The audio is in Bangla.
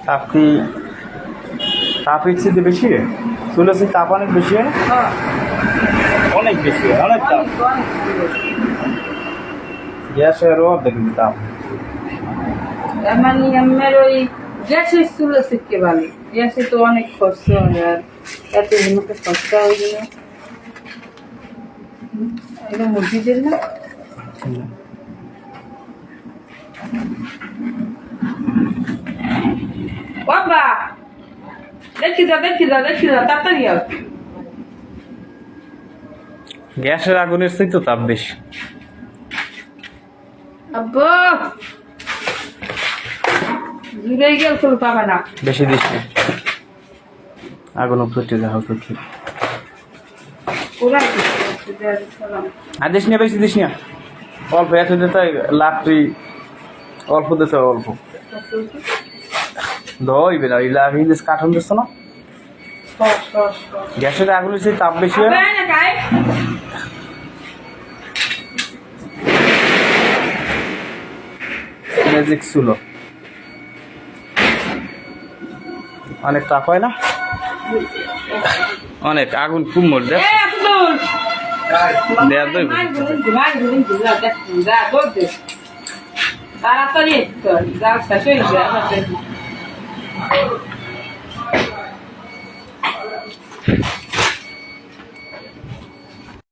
তাপ কি তাপের চেয়ে বেশি চুলের চেয়ে তাপ অনেক বেশি হয় না? অনেক বেশি হয়, অনেক তাপ। গ্যাসেরও অর্ধেক তাপ। মানে আমার ওই গ্যাসের চুলো শিখতে ভালো, গ্যাসে তো অনেক কষ্ট হয় আর এত মুখে কষ্ট হয়ে গেল। এটা মুরগিদের না বাবা, দেখি যা তাড়াতাড়ি আও। গ্যাসের আগুনের চেয়ে তো তাপ বেশি। আব্বা জুড়ে গেল ফুল পাবা না, বেশি দিস না, আগুন ফুটে যাও তো ঠিক। ওরা আর দিস না, বেশি দিস না, অল্প এত দিতে লাকড়ি অল্প দিতে অল্প ধরবে না। ওই লাভ ইংলিশ কাঠন দিচ্ছ না, গ্যাসের আগুনের চেয়ে তাপ বেশি হয়। ম্যাজিক চুলো অনেক তাপ হয় না, অনেক আগুন খুব মর দেয়। তাড়াতাড়ি